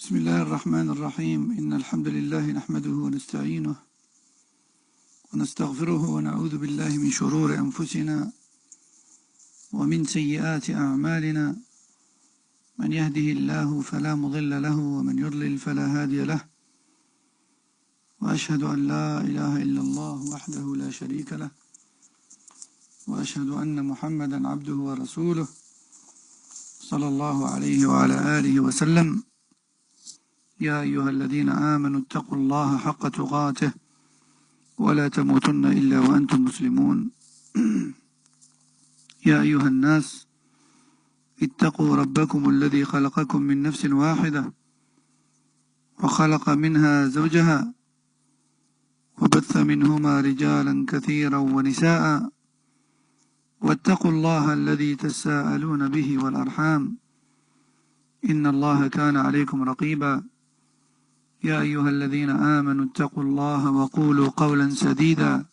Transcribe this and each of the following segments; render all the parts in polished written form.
بسم الله الرحمن الرحيم إن الحمد لله نحمده ونستعينه ونستغفره ونعوذ بالله من شرور أنفسنا ومن سيئات أعمالنا من يهده الله فلا مضل له ومن يضلل فلا هادي له وأشهد أن لا إله إلا الله وحده لا شريك له وأشهد أن محمدا عبده ورسوله صلى الله عليه وعلى آله وسلم يا أيها الذين آمنوا اتقوا الله حق تقاته ولا تموتن إلا وأنتم مسلمون يا أيها الناس اتقوا ربكم الذي خلقكم من نفس واحدة وخلق منها زوجها وبث منهما رجالا كثيرا ونساء واتقوا الله الذي تساءلون به والأرحام إن الله كان عليكم رقيبا يا أيها الذين آمنوا اتقوا الله وقولوا قولا سديدا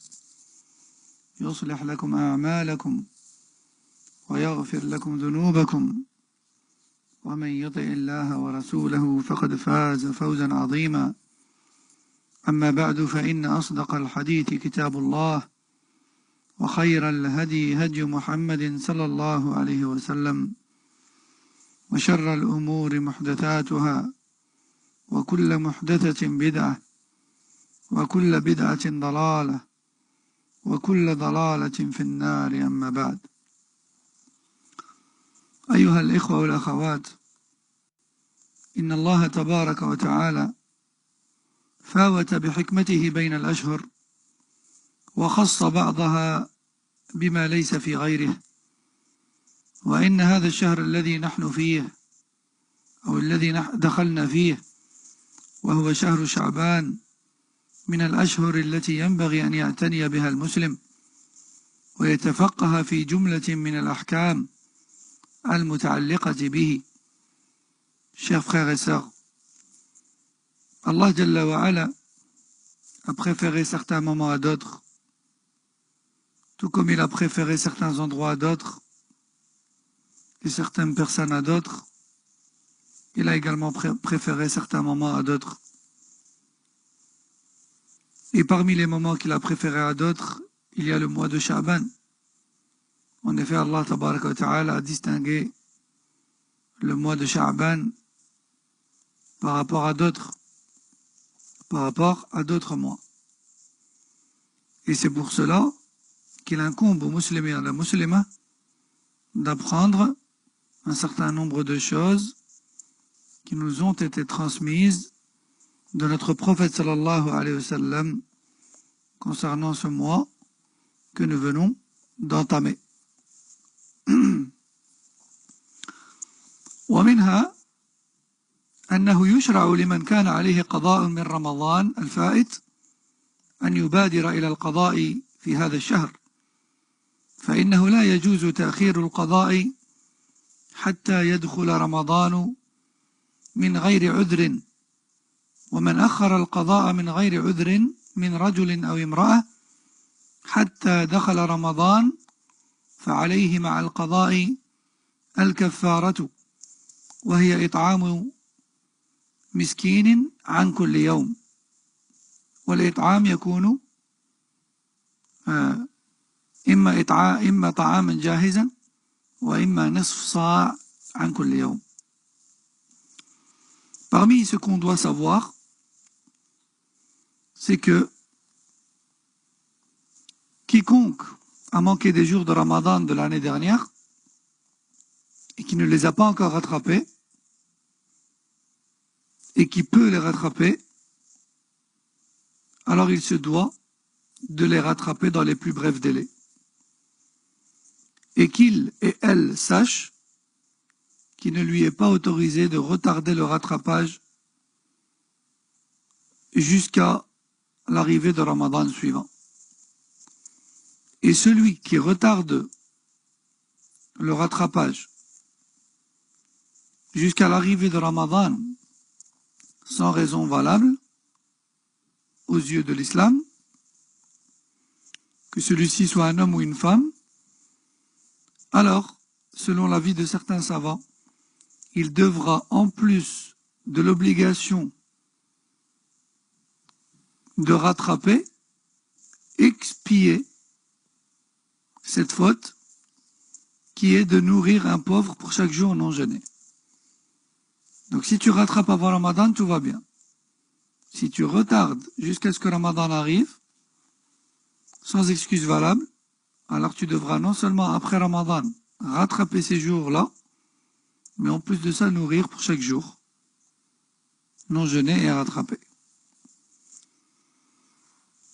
يصلح لكم أعمالكم ويغفر لكم ذنوبكم ومن يطع الله ورسوله فقد فاز فوزا عظيما أما بعد فإن أصدق الحديث كتاب الله وخير الهدي هدي محمد صلى الله عليه وسلم وشر الأمور محدثاتها وكل محدثة بدعة وكل بدعة ضلالة وكل ضلالة في النار أما بعد أيها الإخوة والأخوات إن الله تبارك وتعالى فاوت بحكمته بين الأشهر وخص بعضها بما ليس في غيره وإن هذا الشهر الذي نحن فيه أو الذي دخلنا فيه وهو شهر شعبان من الأشهر التي ينبغي أن يعتني بها المسلم ويتفقه في جملة من الأحكام المتعلقة به. Chers frères et sœurs, Allah Jalla wa Ala a préféré certains moments à d'autres, tout comme il a préféré certains endroits à d'autres et certaines personnes à d'autres. Il a également préféré certains moments à d'autres. Et parmi les moments qu'il a préférés à d'autres, il y a le mois de Sha'ban. En effet, Allah Tabaraka wa Ta'ala a distingué le mois de Sha'ban par rapport à d'autres mois. Et c'est pour cela qu'il incombe aux musulmans et à la musulmane d'apprendre un certain nombre de choses qui nous ont été transmises de notre prophète sallallahu alayhi wa sallam concernant ce mois que nous venons d'entamer. ومنها أنه يشرع لمن كان عليه قضاء من رمضان الفائت أن يبادر إلى القضاء في هذا الشهر فإنه لا يجوز تأخير القضاء حتى يدخل رمضان من غير عذر ومن أخر القضاء من غير عذر من رجل أو امرأة حتى دخل رمضان فعليه مع القضاء الكفارة وهي إطعام مسكين عن كل يوم والإطعام يكون إما طعاما جاهزا وإما نصف صاع عن كل يوم. Parmi ce qu'on doit savoir, c'est que quiconque a manqué des jours de Ramadan de l'année dernière et qui ne les a pas encore rattrapés et qui peut les rattraper, alors il se doit de les rattraper dans les plus brefs délais. Et qu'il et elle sachent qu'il ne lui est pas autorisé de retarder le rattrapage jusqu'à l'arrivée de Ramadan suivant. Et celui qui retarde le rattrapage jusqu'à l'arrivée de Ramadan sans raison valable aux yeux de l'islam, que celui-ci soit un homme ou une femme, alors, selon l'avis de certains savants, il devra en plus de l'obligation de rattraper, expier cette faute qui est de nourrir un pauvre pour chaque jour non jeûné. Donc si tu rattrapes avant Ramadan, tout va bien. Si tu retardes jusqu'à ce que Ramadan arrive, sans excuse valable, alors tu devras non seulement après Ramadan rattraper ces jours-là, mais en plus de ça nourrir pour chaque jour non jeûné et rattrapé.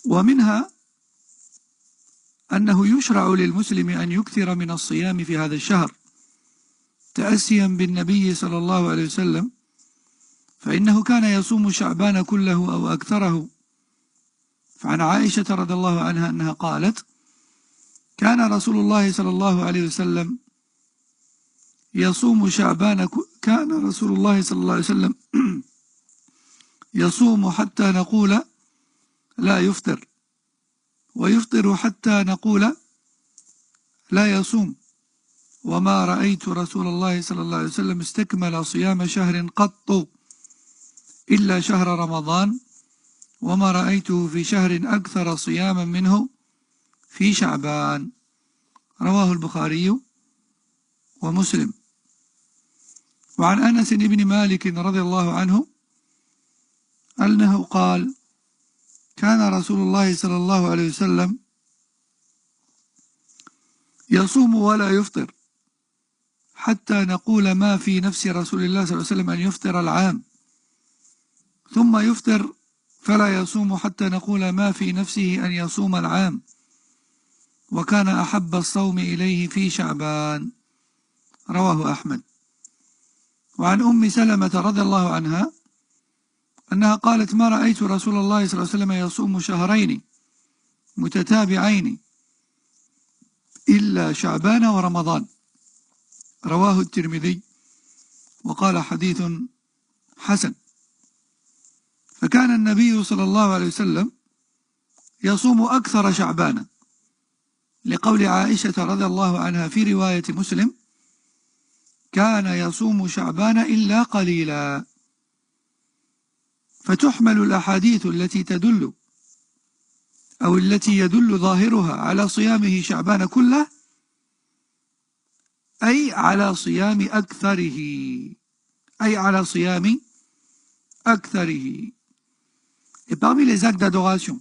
ومنها أنه يشرع للمسلم أن يكثر من الصيام في هذا الشهر تأسيا بالنبي صلى الله عليه وسلم فإنه كان يصوم شعبان كله أو أكثره فعن عائشة رضي الله عنها أنها قالت كان رسول الله صلى الله عليه وسلم يصوم شعبان كان رسول الله صلى الله عليه وسلم يصوم حتى نقول لا يفطر ويفطر حتى نقول لا يصوم وما رأيت رسول الله صلى الله عليه وسلم استكمل صيام شهر قط إلا شهر رمضان وما رأيته في شهر أكثر صياما منه في شعبان رواه البخاري ومسلم وعن أنس بن مالك رضي الله عنه أنه قال كان رسول الله صلى الله عليه وسلم يصوم ولا يفطر حتى نقول ما في نفس رسول الله صلى الله عليه وسلم أن يفطر العام ثم يفطر فلا يصوم حتى نقول ما في نفسه أن يصوم العام وكان أحب الصوم إليه في شعبان رواه أحمد وعن أم سلمة رضي الله عنها أنها قالت ما رأيت رسول الله صلى الله عليه وسلم يصوم شهرين متتابعين إلا شعبان ورمضان رواه الترمذي وقال حديث حسن فكان النبي صلى الله عليه وسلم يصوم أكثر شعبان لقول عائشة رضي الله عنها في رواية مسلم كان يصوم شعبان إلا قليلا فتحمل الأحاديث التي تدل أو التي يدل ظاهرها على صيامه شعبان كله أي على صيام أكثره أي على صيام أكثره. Et parmi les actes d'adoration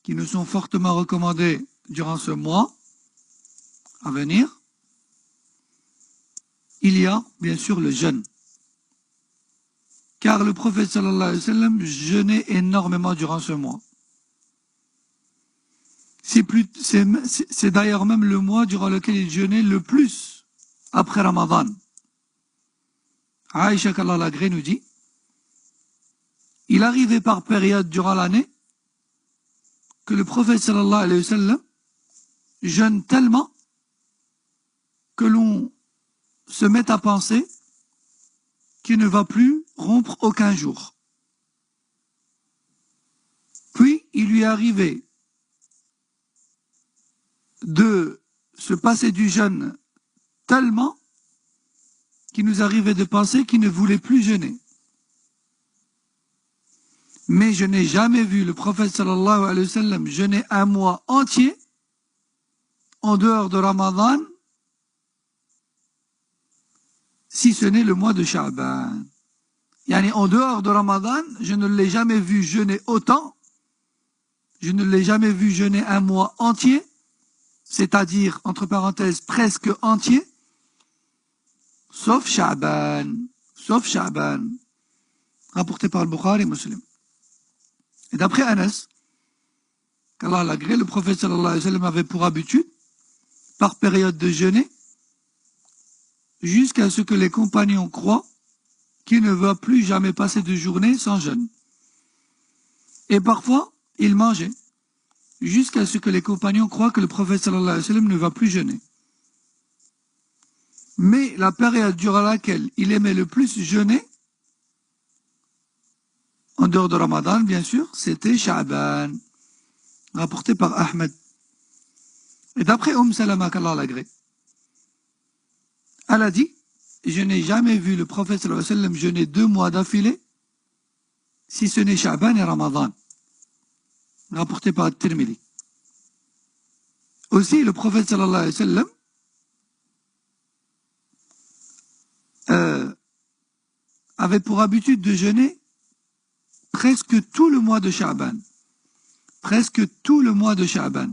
qui nous sont fortement recommandés durant ce mois à venir, il y a bien sûr le jeûne. Car le prophète sallallahu alayhi wa sallam jeûnait énormément durant ce mois. C'est d'ailleurs même le mois durant lequel il jeûnait le plus après Ramadan. Aïcha qu'Allah l'agrée nous dit, il arrivait par période durant l'année que le prophète sallallahu alayhi wa sallam jeûne tellement que l'on se met à penser qu'il ne va plus rompre aucun jour. Puis il lui arrivait de se passer du jeûne tellement qu'il nous arrivait de penser qu'il ne voulait plus jeûner. Mais je n'ai jamais vu le prophète sallallahu alayhi wa sallam jeûner un mois entier en dehors de Ramadan, si ce n'est le mois de Sha'ban. Yani en dehors de Ramadan, je ne l'ai jamais vu jeûner autant, je ne l'ai jamais vu jeûner un mois entier, c'est-à-dire, entre parenthèses, presque entier, sauf Sha'ban, rapporté par le Bukhari et Muslim. Et d'après Anas, qu'Allah l'agrée, le prophète sallallahu alayhi wa sallam avait pour habitude, par période de jeûner, jusqu'à ce que les compagnons croient qu'il ne va plus jamais passer de journée sans jeûne. Et parfois, il mangeait, jusqu'à ce que les compagnons croient que le prophète sallallahu alayhi wa sallam ne va plus jeûner. Mais la période durant laquelle il aimait le plus jeûner, en dehors de Ramadan, bien sûr, c'était Sha'ban, rapporté par Ahmed. Et d'après Salama, qu'Allah l'agrée, elle a dit, je n'ai jamais vu le prophète sallallahu alayhi wa sallam jeûner 2 mois d'affilée, si ce n'est Sha'ban et Ramadan, rapporté par At-Tirmidhi. Aussi, le prophète sallallahu alayhi wa sallam avait pour habitude de jeûner presque tout le mois de Sha'ban. Presque tout le mois de Sha'ban.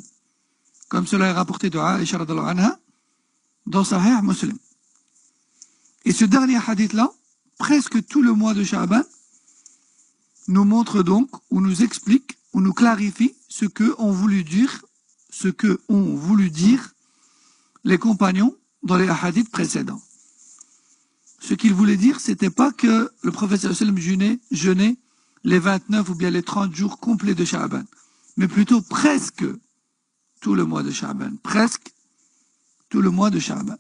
Comme cela est rapporté de Aïcha radhiyallahu anha dans Sahih Muslim. Et ce dernier hadith-là, presque tout le mois de Sha'ban, nous montre donc, ou nous explique, ou nous clarifie ce que ont voulu dire les compagnons dans les hadiths précédents. Ce qu'ils voulaient dire, c'était pas que le prophète sallallahu alayhi wa sallam jeûnait les 29 ou bien les 30 jours complets de Sha'ban, mais plutôt presque tout le mois de Sha'ban. Presque tout le mois de Sha'ban.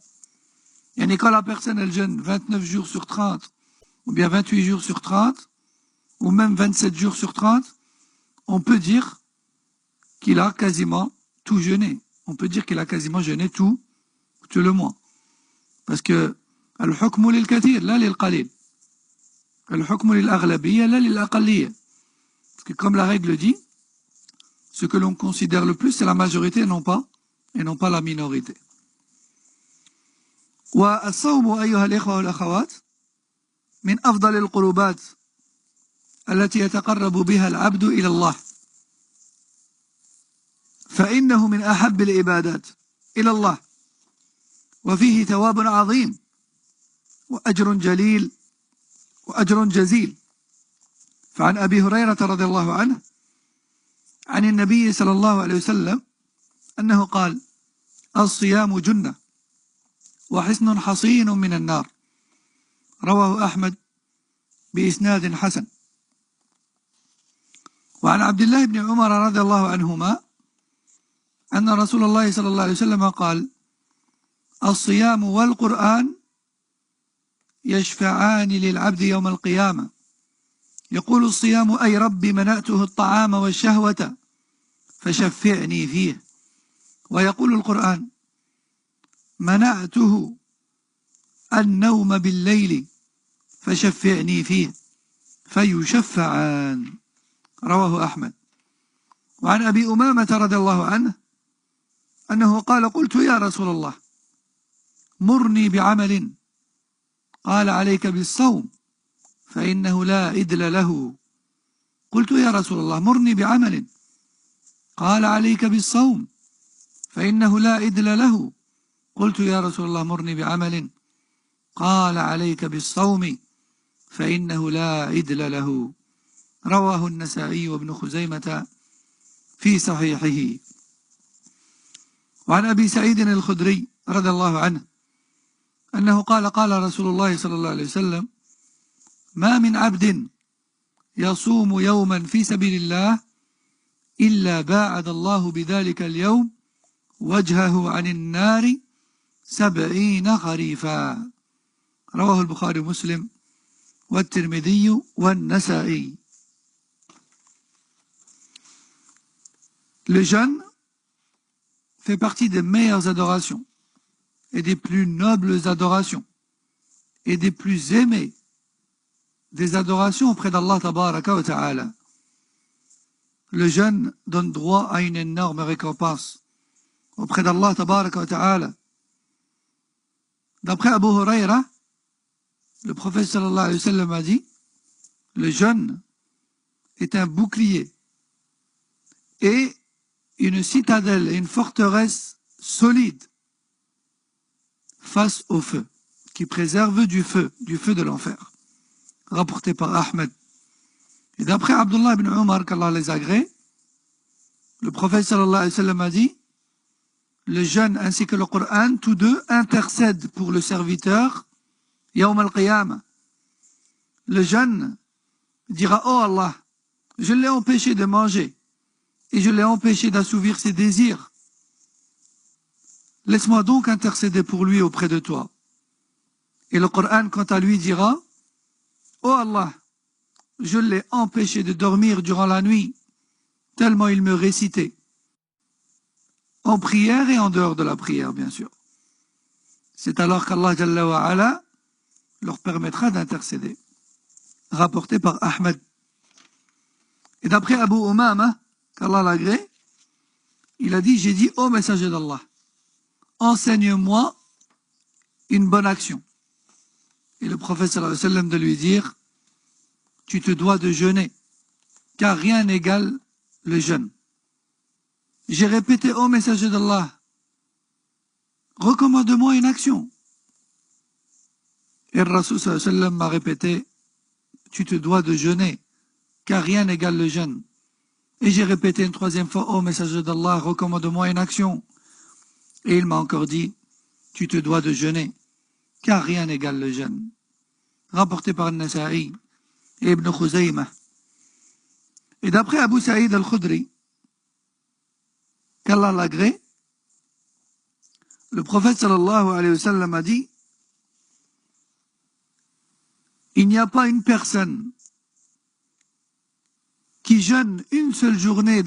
Et quand la personne elle jeûne 29 jours sur 30, ou bien 28 jours sur 30, ou même 27 jours sur 30, on peut dire qu'il a quasiment tout jeûné. On peut dire qu'il a quasiment jeûné tout le mois. Parce que al-hukmu lil-kathir, la lil-qalil. Al-hukmu lil-aghlabiyya, la lil-aqalliyya. Parce que comme la règle dit, ce que l'on considère le plus, c'est la majorité et non pas la minorité. والصوم أيها الإخوة والأخوات من أفضل القربات التي يتقرب بها العبد إلى الله فإنه من أحب العبادات إلى الله وفيه ثواب عظيم وأجر جليل وأجر جزيل. فعن أبي هريرة رضي الله عنه عن النبي صلى الله عليه وسلم أنه قال: الصيام جنة وحصن حصين من النار. رواه أحمد بإسناد حسن. وعن عبد الله بن عمر رضي الله عنهما أن رسول الله صلى الله عليه وسلم قال: الصيام والقرآن يشفعان للعبد يوم القيامة. يقول الصيام: أي رب منعته الطعام والشهوة فشفعني فيه. ويقول القرآن: منعته النوم بالليل فشفعني فيه. فيشفعان. رواه أحمد. وعن أبي أمامة رضي الله عنه أنه قال: قلت يا رسول الله مرني بعمل. قال: عليك بالصوم فإنه لا إدل له. قلت يا رسول الله مرني بعمل. قال: عليك بالصوم فإنه لا إدل له. قلت يا رسول الله مرني بعمل. قال: عليك بالصوم فإنه لا إدل له. رواه النسائي وابن خزيمة في صحيحه. وعن أبي سعيد الخدري رضي الله عنه أنه قال: قال رسول الله صلى الله عليه وسلم: ما من عبد يصوم يوما في سبيل الله إلا باعد الله بذلك اليوم وجهه عن النار 70 خريفا. رواه البخاري ومسلم والترمذي والنسائي. Le jeûne fait partie des meilleures adorations et des plus nobles adorations et des plus aimées des adorations auprès d'Allah tabaraka wa ta'ala. Le jeûne donne droit à une énorme récompense auprès d'Allah tabaraka wa ta'ala. D'après Abu Huraira, le prophète sallallahu alayhi wa sallam a dit: le jeûne est un bouclier et une citadelle et une forteresse solide face au feu, qui préserve du feu de l'enfer. Rapporté par Ahmed. Et d'après Abdullah ibn Umar, qu'Allah les agrée, le prophète sallallahu alayhi wa sallam a dit: le jeûne ainsi que le Coran, tous deux intercèdent pour le serviteur Yawm al-Qiyamah. Le jeûne dira: oh Allah, je l'ai empêché de manger et je l'ai empêché d'assouvir ses désirs. Laisse-moi donc intercéder pour lui auprès de toi. Et le Coran, quant à lui, dira: oh Allah, je l'ai empêché de dormir durant la nuit, tellement il me récitait. En prière et en dehors de la prière, bien sûr. C'est alors qu'Allah Jalla wa Ala leur permettra d'intercéder. Rapporté par Ahmed. Et d'après Abu Umama, qu'Allah l'agrée, il a dit, j'ai dit, ô messager d'Allah, enseigne-moi une bonne action. Et le prophète sallallahu alayhi wa sallam de lui dire, tu te dois de jeûner, car rien n'égale le jeûne. J'ai répété, ô messager d'Allah, recommande-moi une action. Et le Rasul sallallahu alayhi wa sallam m'a répété, tu te dois de jeûner, car rien n'égale le jeûne. Et j'ai répété une troisième fois, ô messager d'Allah, recommande-moi une action. Et il m'a encore dit, tu te dois de jeûner, car rien n'égale le jeûne. Rapporté par Nasa'i et Ibn Khuzaymah. Et d'après Abu Saïd al-Khudri, qu'Allah l'agrée, le prophète sallallahu alayhi wa sallam a dit, il n'y a pas une personne qui jeûne une seule journée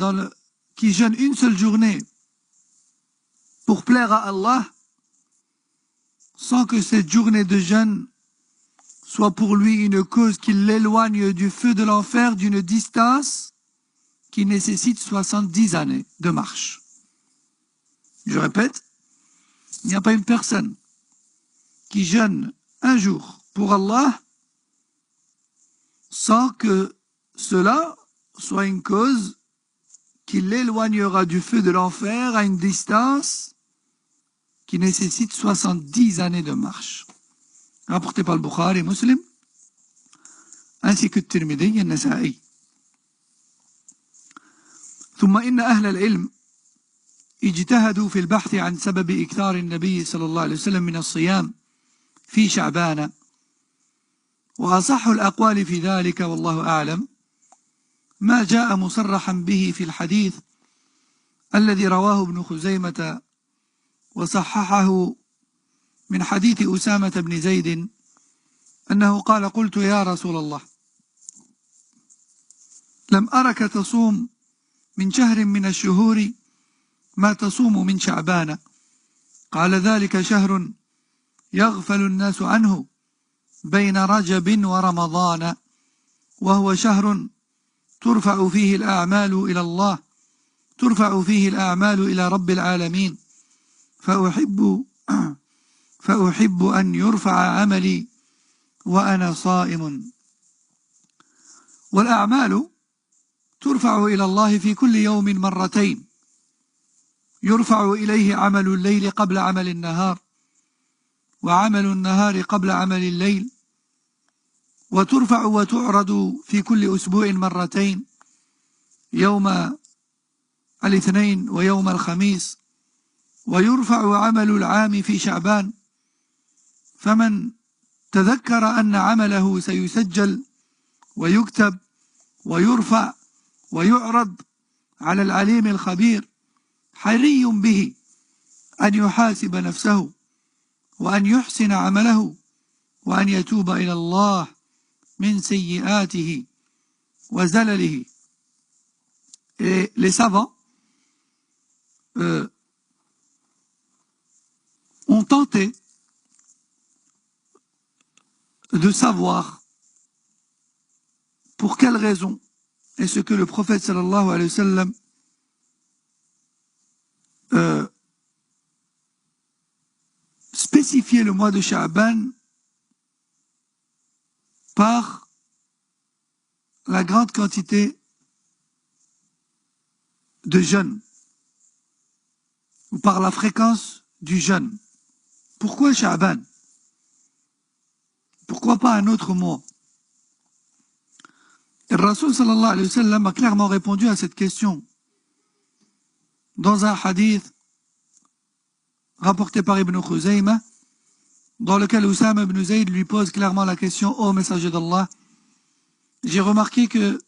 pour plaire à Allah, sans que cette journée de jeûne soit pour lui une cause qui l'éloigne du feu de l'enfer d'une distance qui nécessite 70 années de marche. Je répète, il n'y a pas une personne qui jeûne un jour pour Allah sans que cela soit une cause qui l'éloignera du feu de l'enfer à une distance qui nécessite 70 années de marche. Rapporté par le Bukhari et Muslim, ainsi que Tirmidhi et Nasa'i. ثم إن أهل العلم اجتهدوا في البحث عن سبب إكثار النبي صلى الله عليه وسلم من الصيام في شعبان، وأصح الأقوال في ذلك والله أعلم ما جاء مصرحا به في الحديث الذي رواه ابن خزيمة وصححه من حديث أسامة بن زيد أنه قال قلت يا رسول الله لم أرك تصوم من شهر من الشهور ما تصوم من شعبان قال ذلك شهر يغفل الناس عنه بين رجب ورمضان وهو شهر ترفع فيه الأعمال إلى الله ترفع فيه الأعمال إلى رب العالمين فأحب أن يرفع عملي وأنا صائم والأعمال ترفع إلى الله في كل يوم مرتين يرفع إليه عمل الليل قبل عمل النهار وعمل النهار قبل عمل الليل وترفع وتعرض في كل أسبوع مرتين يوم الاثنين ويوم الخميس ويرفع عمل العام في شعبان فمن تذكر أن عمله سيسجل ويكتب ويرفع ويعرض على العليم الخبير حري به أن يحاسب نفسه وأن يحسن عمله وأن يتوب إلى الله من سيئاته وزلله. Et les savants ont tenté de savoir pour quelle raison est-ce que le prophète sallallahu alayhi wa sallam spécifiait le mois de Sha'ban par la grande quantité de jeûne ou par la fréquence du jeûne. Pourquoi Sha'ban? Pourquoi pas un autre mois? Et le Rasul sallallahu alayhi wa sallam a clairement répondu à cette question dans un hadith rapporté par Ibn Khuzaymah, dans lequel Usama ibn Zayd lui pose clairement la question: ô messager d'Allah, j'ai remarqué que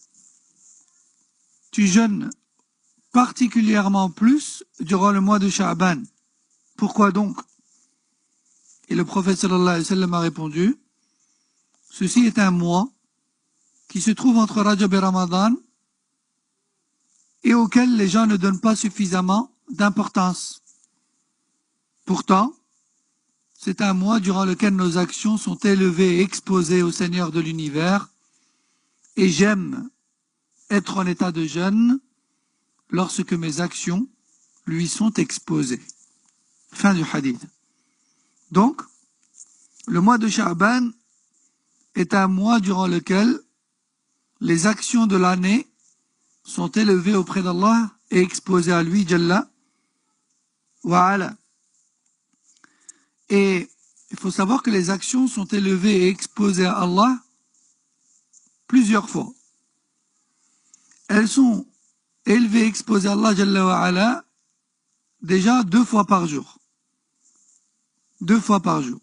tu jeûnes particulièrement plus durant le mois de Sha'ban. Pourquoi donc? Et le prophète sallallahu alayhi wa sallam a répondu: ceci est un mois qui se trouve entre Rajab et Ramadan et auquel les gens ne donnent pas suffisamment d'importance. Pourtant, c'est un mois durant lequel nos actions sont élevées et exposées au Seigneur de l'univers, et j'aime être en état de jeûne lorsque mes actions lui sont exposées. Fin du hadith. Donc, le mois de Sha'ban est un mois durant lequel les actions de l'année sont élevées auprès d'Allah et exposées à lui, Jalla wa Ala. Et il faut savoir que les actions sont élevées et exposées à Allah plusieurs fois. Elles sont élevées et exposées à Allah Jalla wa Ala déjà 2 fois par jour. 2 fois par jour.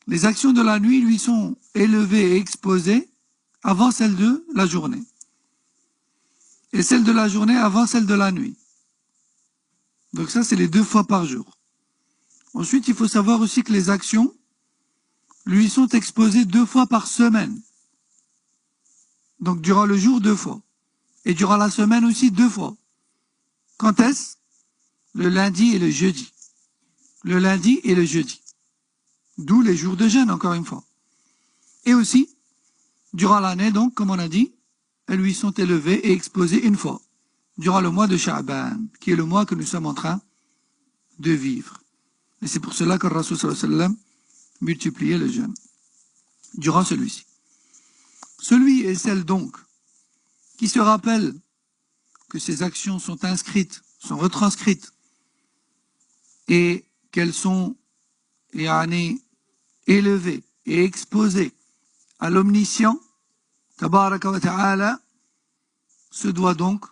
Les actions de la nuit lui sont élevées et exposées avant celles de la journée. Et celles de la journée avant celles de la nuit. Donc ça, c'est les 2 fois par jour. Ensuite, il faut savoir aussi que les actions lui sont exposées 2 fois par semaine. Donc durant le jour 2 fois. Et durant la semaine aussi 2 fois. Quand est-ce? Le lundi et le jeudi. Le lundi et le jeudi. D'où les jours de jeûne, encore une fois. Et aussi, durant l'année, donc, comme on a dit, elles lui sont élevées et exposées une fois, durant le mois de Sha'ban, qui est le mois que nous sommes en train de vivre. Et c'est pour cela que le Rasul sallallahu alayhi wa sallam multipliait le jeûne, durant celui-ci. Celui et celle donc, qui se rappelle que ces actions sont inscrites, sont retranscrites, et qu'elles sont élevées et exposées à l'omniscient, Tabaraka wa ta'ala, se doit donc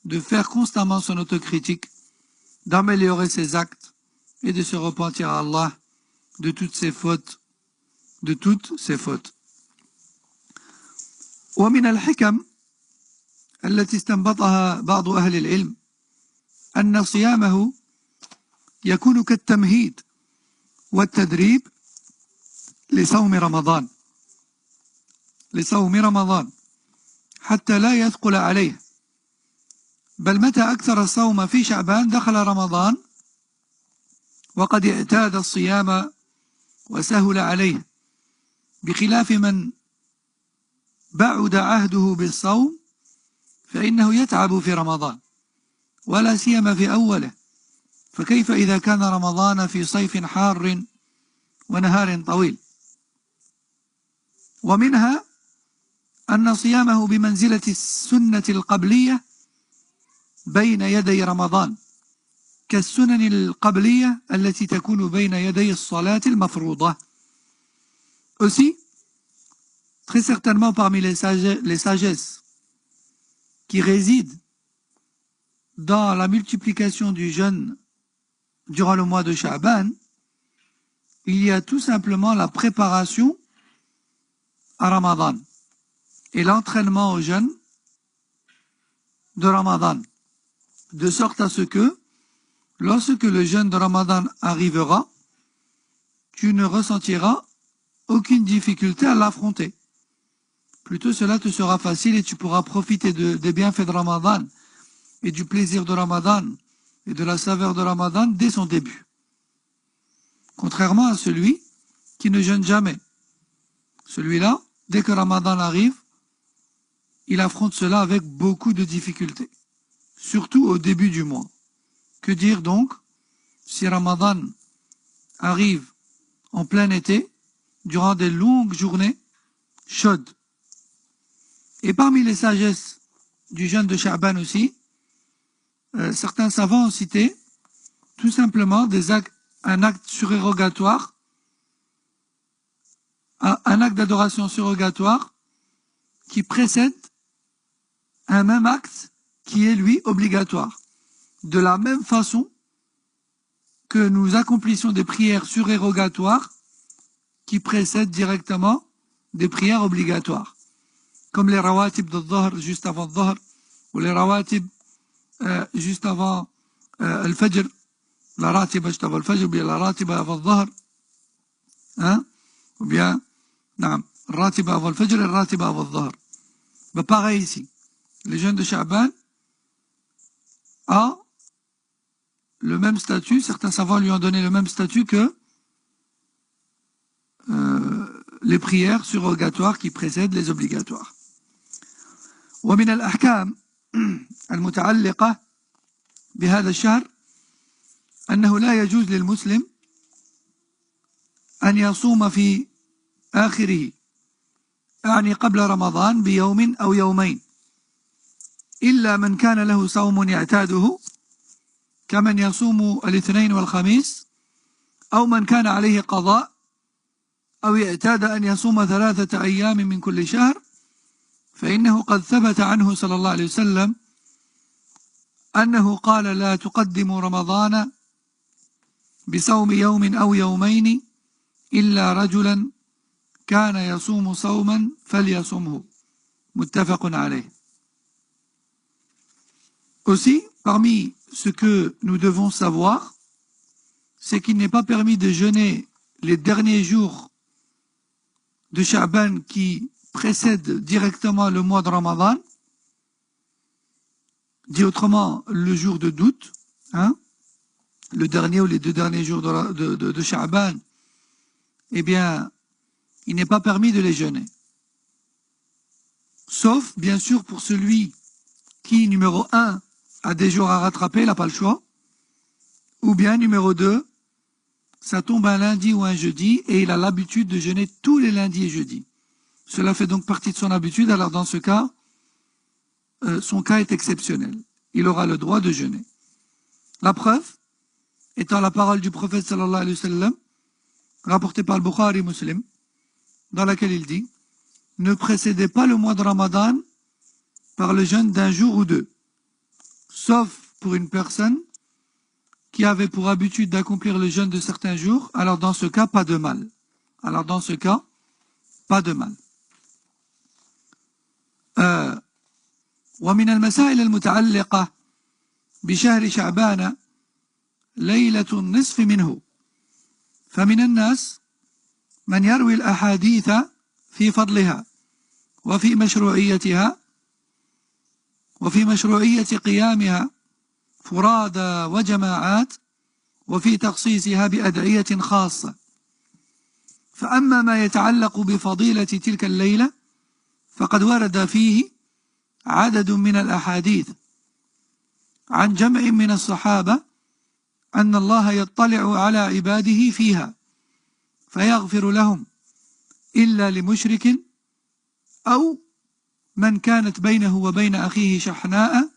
de faire constamment son autocritique, d'améliorer ses actes et de se repentir à Allah de toutes ses fautes, de toutes ses fautes. ومن الحكم التي استنبطها بعض أهل العلم أن صيامه يكون كالتمهيد والتدريب لصوم رمضان حتى لا يثقل عليه بل متى أكثر الصوم في شعبان دخل رمضان وقد اعتاد الصيام وسهل عليه بخلاف من بعد عهده بالصوم فإنه يتعب في رمضان ولا سيما في أوله فكيف إذا كان رمضان في صيف حار ونهار طويل ومنها أن صيامه بمنزلة السنة القبلية بين يدي رمضان كالسنن القبلية التي تكون بين يدي الصلاة المفروضة. Aussi, très certainement parmi les sagesses qui résident dans la multiplication du jeûne durant le mois de Sha'ban, il y a tout simplement la préparation à Ramadan et l'entraînement au jeûne de Ramadan, de sorte à ce que, lorsque le jeûne de Ramadan arrivera, tu ne ressentiras aucune difficulté à l'affronter. Plutôt cela te sera facile et tu pourras profiter des bienfaits de Ramadan et du plaisir de Ramadan et de la saveur de Ramadan dès son début. Contrairement à celui qui ne jeûne jamais. Celui-là, dès que Ramadan arrive, il affronte cela avec beaucoup de difficultés, surtout au début du mois. Que dire donc si Ramadan arrive en plein été, durant des longues journées chaudes? Et parmi les sagesses du jeûne de Sha'ban aussi, certains savants ont cité tout simplement un acte surérogatoire, un acte d'adoration surrogatoire qui précède un même acte qui est lui obligatoire. De la même façon que nous accomplissons des prières surérogatoires qui précèdent directement des prières obligatoires. Comme les rawatib de Dhahr juste avant Dhahr, ou les rawatib juste avant al-Fajr, la ratiba juste avant al-Fajr, ou bien la ratiba avant Dhahr, ou bien ratiba avant al-Fajr et ratiba avant Dhahr. Ben pareil ici. Le jeûne de Sha'ban a le même statut, certains savants lui ont donné le même statut que les prières surrogatoires qui précèdent les obligatoires. ومن الأحكام المتعلقة بهذا الشهر أنه لا يجوز للمسلم أن يصوم في آخره، يعني قبل رمضان بيوم أو يومين، إلا من كان له صوم يعتاده كمن يصوم الاثنين والخميس، أو من كان عليه قضاء، أو يعتاد أن يصوم 3 أيام من كل شهر، فإنه قد ثبت عنه صلى الله عليه وسلم أنه قال: لا تقدموا رمضان بصوم يوم أو يومين إلا رجلا كان يصوم صوما فليصمه. متفق عليه. Aussi, parmi ce que nous devons savoir, c'est qu'il n'est pas permis de jeûner les derniers jours de Sha'ban qui précèdent directement le mois de Ramadan, dit autrement le jour de doute, le dernier ou les 2 derniers jours de Sha'ban, eh bien, il n'est pas permis de les jeûner. Sauf, bien sûr, pour celui qui, numéro 1, a des jours à rattraper, il n'a pas le choix, ou bien, numéro 2, ça tombe un lundi ou un jeudi, et il a l'habitude de jeûner tous les lundis et jeudis. Cela fait donc partie de son habitude, alors dans ce cas, son cas est exceptionnel. Il aura le droit de jeûner. La preuve étant la parole du prophète sallallahu alayhi wa sallam, rapportée par le Bukhari Muslim, dans laquelle il dit: ne précédez pas le mois de Ramadan par le jeûne d'un jour ou 2, sauf pour une personne qui avait pour habitude d'accomplir le jeûne de certains jours, alors dans ce cas, pas de mal. Alors dans ce cas, pas de mal. ومن المسائل المتعلقة بشهر شعبان ليلة النصف منه، فمن الناس من يروي الأحاديث في فضلها وفي مشروعيتها وفي مشروعية قيامها فرادى وجماعات، وفي تخصيصها بأدعية خاصة. فأما ما يتعلق بفضيلة تلك الليلة فقد ورد فيه عدد من الأحاديث عن جمع من الصحابة أن الله يطلع على عباده فيها فيغفر لهم إلا لمشرك أو من كانت بينه وبين أخيه شحناء،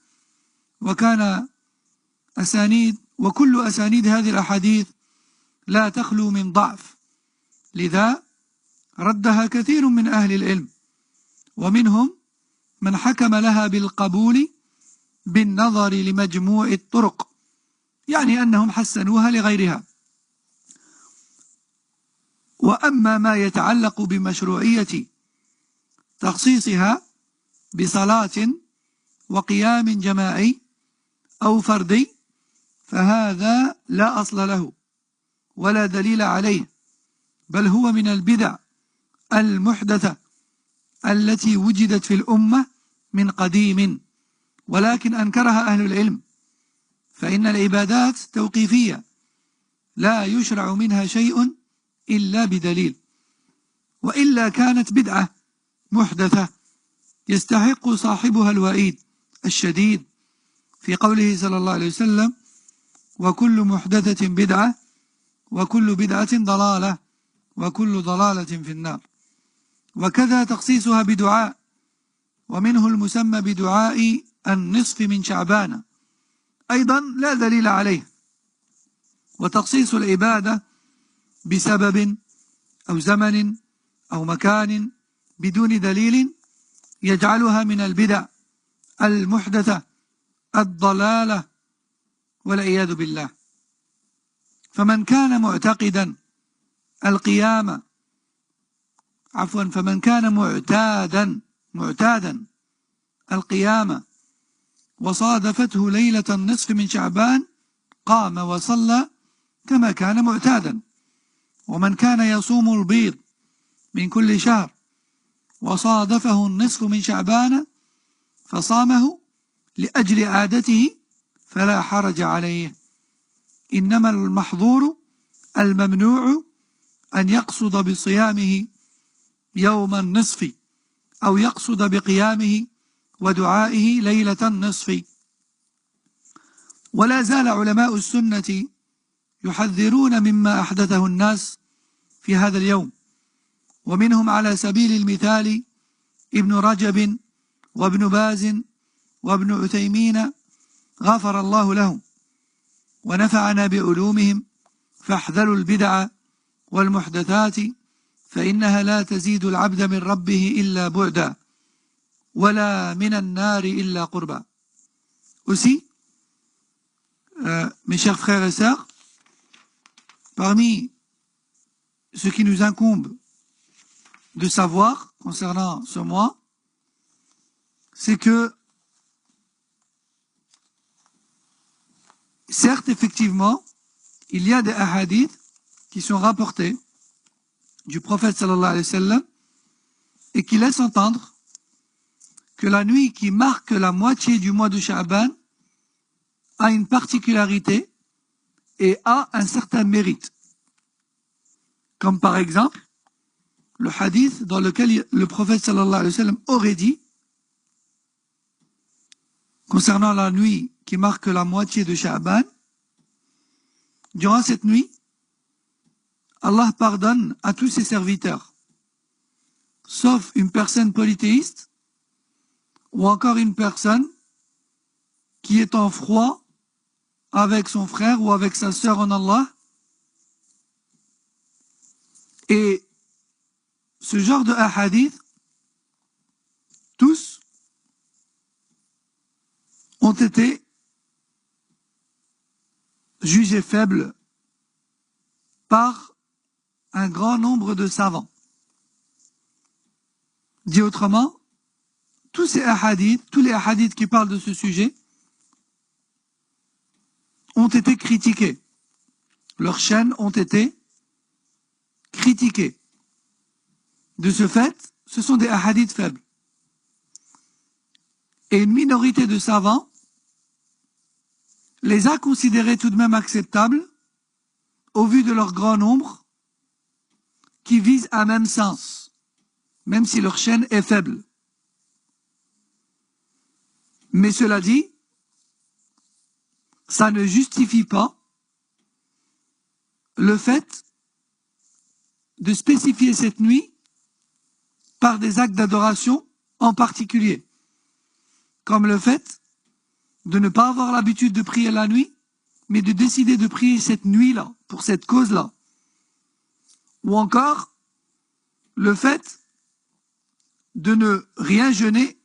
وكل أسانيد هذه الأحاديث لا تخلو من ضعف، لذا ردها كثير من أهل العلم، ومنهم من حكم لها بالقبول بالنظر لمجموع الطرق، يعني أنهم حسنوها لغيرها. وأما ما يتعلق بمشروعية تخصيصها بصلاة وقيام جماعي أو فردي فهذا لا أصل له ولا دليل عليه، بل هو من البدع المحدثة التي وجدت في الأمة من قديم، ولكن أنكرها أهل العلم، فإن العبادات توقيفية لا يشرع منها شيء إلا بدليل، وإلا كانت بدعة محدثة يستحق صاحبها الوعيد الشديد في قوله صلى الله عليه وسلم: وكل محدثة بدعة وكل بدعة ضلالة وكل ضلالة في النار. وكذا تخصيصها بدعاء، ومنه المسمى بدعاء النصف من شعبان، أيضا لا دليل عليه. وتخصيص العبادة بسبب أو زمن أو مكان بدون دليل يجعلها من البدع المحدثة الضلالة والعياذ بالله. فمن كان معتقدا القيامة فمن كان معتادا القيامة وصادفته ليلة النصف من شعبان قام وصلى كما كان معتادا. ومن كان يصوم البيض من كل شهر وصادفه النصف من شعبان فصامه لأجل عادته فلا حرج عليه، إنما المحظور الممنوع أن يقصد بصيامه يوم النصف أو يقصد بقيامه ودعائه ليلة النصف. ولا زال علماء السنة يحذرون مما أحدثه الناس في هذا اليوم، ومنهم على سبيل المثال ابن رجب وابن باز وابن عثيمين غفر الله لهم ونفعنا بعلومهم، فاحذروا البدع والمحدثات فإنها لا تزيد العبد من ربه إلا بعدا ولا من النار إلا قربا. Aussi, mes chers frères et sœurs, parmi ce qui nous incombe de savoir concernant ce mois, c'est que certes, effectivement, il y a des hadiths qui sont rapportés du prophète sallallahu alayhi wa sallam et qui laissent entendre que la nuit qui marque la moitié du mois de Sha'ban a une particularité et a un certain mérite. Comme par exemple, le hadith dans lequel le prophète sallallahu alayhi wa sallam aurait dit, concernant la nuit qui marque la moitié de Sha'ban, durant cette nuit, Allah pardonne à tous ses serviteurs, sauf une personne polythéiste ou encore une personne qui est en froid avec son frère ou avec sa sœur en Allah. Et ce genre de hadith, tous ont été jugés faibles par un grand nombre de savants. Dit autrement, tous les hadiths qui parlent de ce sujet ont été critiqués. Leurs chaînes ont été critiquées. De ce fait, ce sont des hadiths faibles. Et une minorité de savants les a considérés tout de même acceptables au vu de leur grand nombre qui visent un même sens, même si leur chaîne est faible. Mais cela dit, ça ne justifie pas le fait de spécifier cette nuit par des actes d'adoration en particulier, comme le fait de ne pas avoir l'habitude de prier la nuit, mais de décider de prier cette nuit-là, pour cette cause-là. Ou encore, le fait de ne rien jeûner,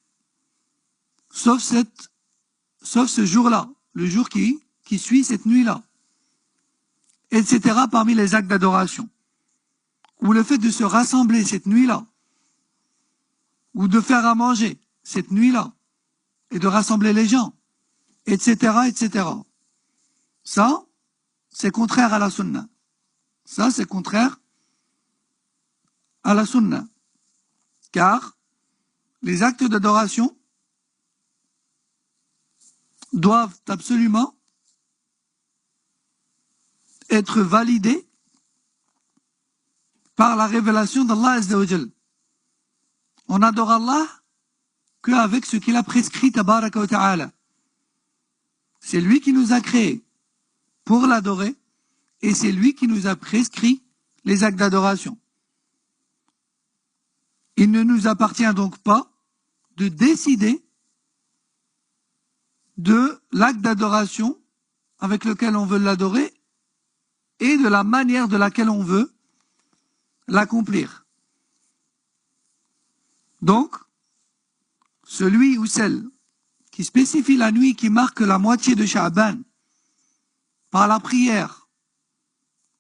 sauf ce jour-là, le jour qui suit cette nuit-là, etc. parmi les actes d'adoration. Ou le fait de se rassembler cette nuit-là, ou de faire à manger cette nuit-là, et de rassembler les gens, etc., etc. Ça, c'est contraire à la sunna. Ça, c'est contraire à la sunna. Car les actes d'adoration doivent absolument être validés par la révélation d'Allah Azza wa Jal. On adore Allah qu'avec ce qu'il a prescrit, tabaraka wa ta'ala. C'est lui qui nous a créés pour l'adorer et c'est lui qui nous a prescrit les actes d'adoration. Il ne nous appartient donc pas de décider de l'acte d'adoration avec lequel on veut l'adorer et de la manière de laquelle on veut l'accomplir. Donc, celui ou celle qui spécifie la nuit qui marque la moitié de Sha'ban par la prière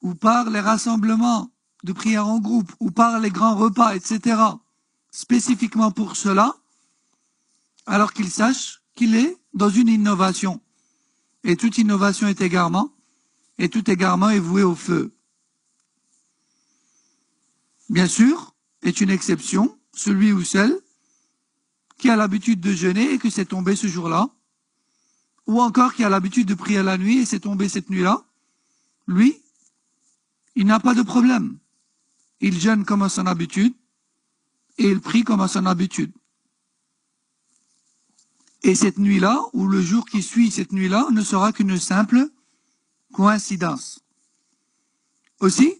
ou par les rassemblements de prière en groupe ou par les grands repas, etc., spécifiquement pour cela, alors qu'il sache qu'il est dans une innovation. Et toute innovation est égarement, et tout égarement est voué au feu. Bien sûr, est une exception, celui ou celle qui a l'habitude de jeûner et que c'est tombé ce jour-là, ou encore qui a l'habitude de prier la nuit et c'est tombé cette nuit-là, lui, il n'a pas de problème. il jeûne comme à son habitude et il prie comme à son habitude. Et cette nuit-là, ou le jour qui suit cette nuit-là, ne sera qu'une simple coïncidence. Aussi,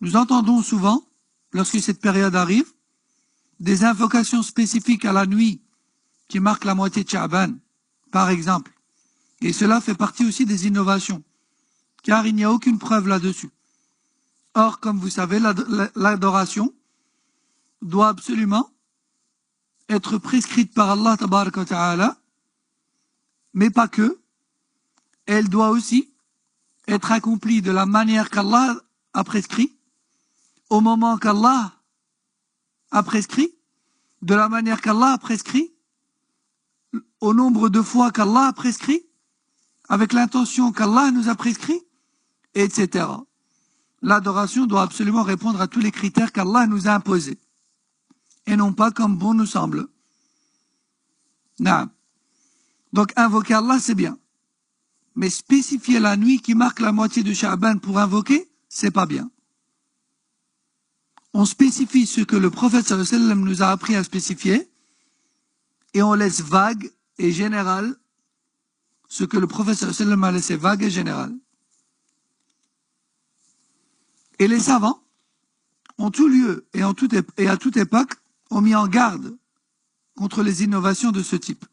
nous entendons souvent, lorsque cette période arrive, des invocations spécifiques à la nuit qui marquent la moitié de Sha'ban, par exemple. Et cela fait partie aussi des innovations, car il n'y a aucune preuve là-dessus. Or, comme vous savez, l'adoration doit absolument être prescrite par Allah tabaraka wa ta'ala, mais pas que. Elle doit aussi être accomplie de la manière qu'Allah a prescrit, au moment qu'Allah a prescrit, de la manière qu'Allah a prescrit, au nombre de fois qu'Allah a prescrit, avec l'intention qu'Allah nous a prescrit, etc. L'adoration doit absolument répondre à tous les critères qu'Allah nous a imposés, et non pas comme bon nous semble. Naam. Donc invoquer Allah, c'est bien. Mais spécifier la nuit qui marque la moitié de Sha'ban pour invoquer, c'est pas bien. On spécifie ce que le prophète sallallahu alayhi wa sallam nous a appris à spécifier, et on laisse vague et général ce que le prophète sallallahu alayhi wa sallam a laissé vague et général. Et les savants, en tout lieu et à toute époque, ont mis en garde contre les innovations de ce type.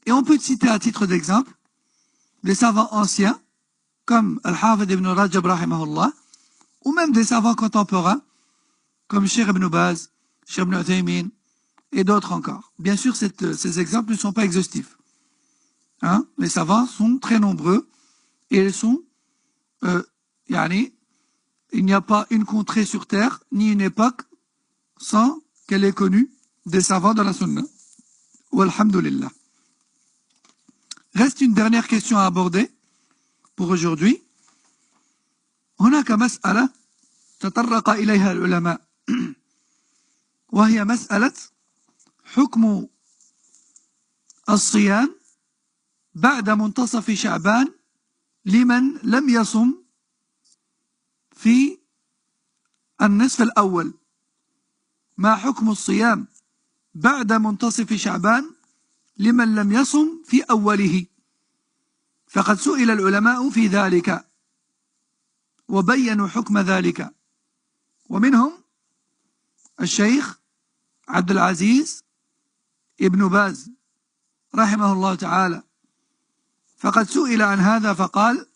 Et on peut citer à titre d'exemple des savants anciens, comme Al-Hafid ibn Rajab rahimahullah, ou même des savants contemporains, comme Cheikh ibn Baz, Cheikh ibn Uthaymin, et d'autres encore. Bien sûr, ces exemples ne sont pas exhaustifs. Les savants sont très nombreux, et ils sont, il n'y a pas une contrée sur terre, ni une époque, sans qu'elle ait connu des savants dans la sunna. Walhamdulillah. Reste une dernière question à aborder pour aujourd'hui. هناك مسألة تطرق إليها العلماء وهي مسألة حكم الصيام بعد منتصف شعبان لمن لم يصم في النصف الأول. ما حكم الصيام بعد منتصف شعبان لمن لم يصم في أوله؟ فقد سئل العلماء في ذلك وبينوا حكم ذلك، ومنهم الشيخ عبد العزيز ابن باز رحمه الله تعالى، فقد سئل عن هذا فقال: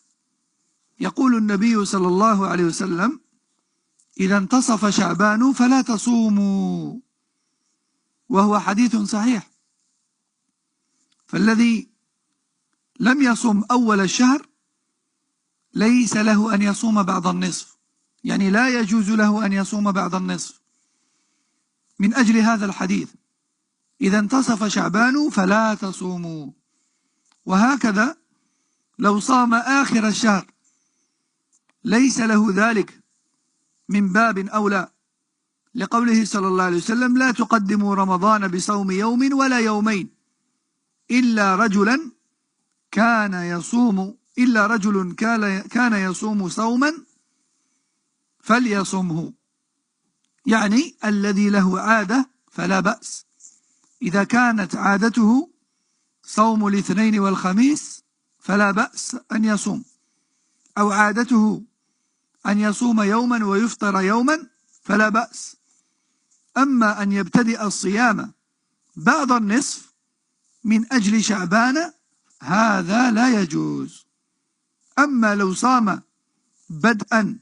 يقول النبي صلى الله عليه وسلم: إذا انتصف شعبان فلا تصوموا، وهو حديث صحيح. فالذي لم يصم أول الشهر ليس له أن يصوم بعد النصف، يعني لا يجوز له أن يصوم بعد النصف، من أجل هذا الحديث: إذا انتصف شعبان فلا تصوموا. وهكذا لو صام آخر الشهر ليس له ذلك من باب أولى، لقوله صلى الله عليه وسلم: لا تقدموا رمضان بصوم يوم ولا يومين إلا رجل كان يصوم صوما فليصمه، يعني الذي له عادة فلا بأس. إذا كانت عادته صوم الاثنين والخميس فلا بأس أن يصوم، أو عادته أن يصوم يوما ويفطر يوما فلا بأس. أما أن يبتدئ الصيام بعد النصف من أجل شعبان هذا لا يجوز. أما لو صام بدءا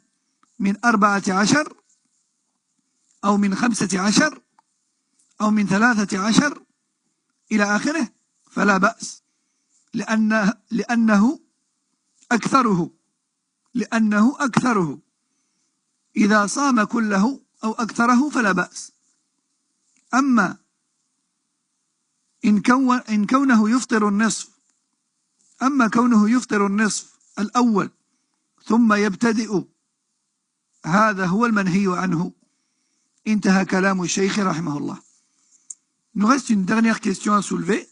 من 14 أو من 15 أو من 13 إلى آخره فلا بأس، لأنه أكثره إذا صام كله أو أكثره فلا بأس. أما إن كونه يفطر النصف الأول ثم يبتدئ، هذا هو المنهي عنه. انتهى كلام الشيخ رحمه الله. Il nous reste une dernière question à soulever.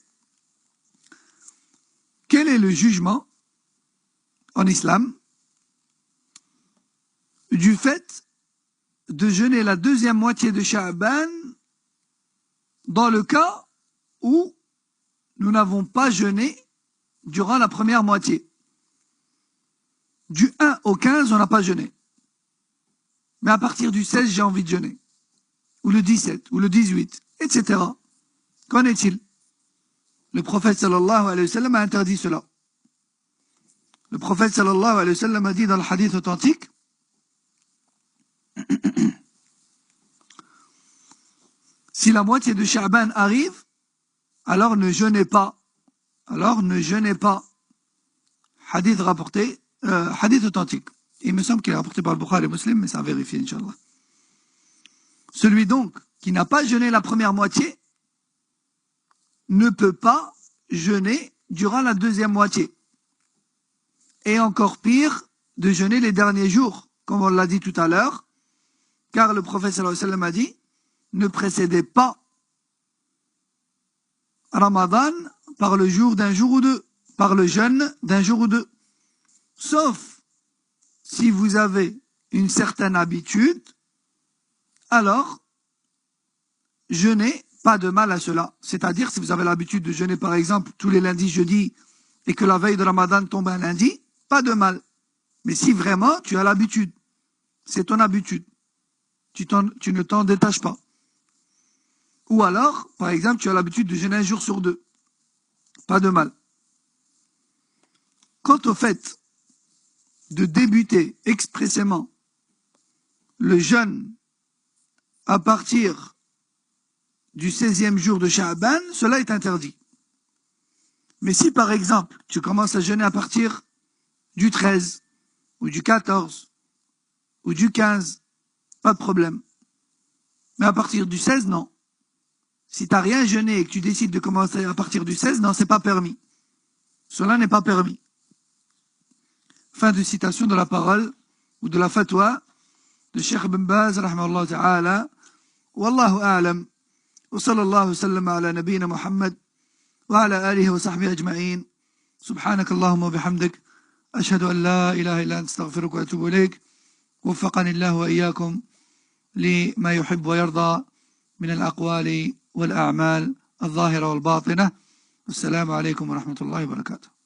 Quel est le jugement en islam du fait de jeûner la deuxième moitié de Sha'ban dans le cas où nous n'avons pas jeûné durant la première moitié. Du 1 au 15, on n'a pas jeûné. Mais à partir du 16, j'ai envie de jeûner. Ou le 17, ou le 18, etc. Qu'en est-il? Le prophète sallallahu alayhi wa sallam a interdit cela. Le prophète sallallahu alayhi wa sallam a dit dans le hadith authentique, si la moitié de Sha'ban arrive, alors ne jeûnez pas. Alors ne jeûnez pas. Hadith rapporté, hadith authentique. Il me semble qu'il est rapporté par le Bukhari et Muslim, mais ça a vérifié, Inch'Allah. Celui donc qui n'a pas jeûné la première moitié ne peut pas jeûner durant la deuxième moitié. Et encore pire, de jeûner les derniers jours, comme on l'a dit tout à l'heure, car le prophète sallallahu alayhi wa sallam a dit, ne précédez pas Ramadan par le jour d'un jour ou deux, par le jeûne d'un jour ou deux. Sauf si vous avez une certaine habitude, alors jeûnez, pas de mal à cela. C'est-à-dire, si vous avez l'habitude de jeûner, par exemple, tous les lundis, jeudis, et que la veille de Ramadan tombe un lundi, pas de mal. Mais si vraiment tu as l'habitude, c'est ton habitude, tu ne t'en détaches pas. Ou alors, par exemple, tu as l'habitude de jeûner un jour sur deux, pas de mal. Quant au fait de débuter expressément le jeûne à partir du 16e jour de Sha'ban, cela est interdit. Mais si par exemple, tu commences à jeûner à partir du 13, ou du 14, ou du 15, pas de problème. Mais à partir du 16, non. Si tu n'as rien jeûné et que tu décides de commencer à partir du 16, non, c'est pas permis. Cela n'est pas permis. Fin de citation de la parole, ou de la fatwa, de Cheikh Ibn Baz, rahmahullah ta'ala, wallahu a'lam. وصلى الله وسلم على نبينا محمد وعلى آله وصحبه أجمعين سبحانك اللهم وبحمدك أشهد أن لا إله إلا أنت استغفرك وأتوب إليك وفقني الله وإياكم لما يحب ويرضى من الأقوال والأعمال الظاهرة والباطنة. السلام عليكم ورحمة الله وبركاته.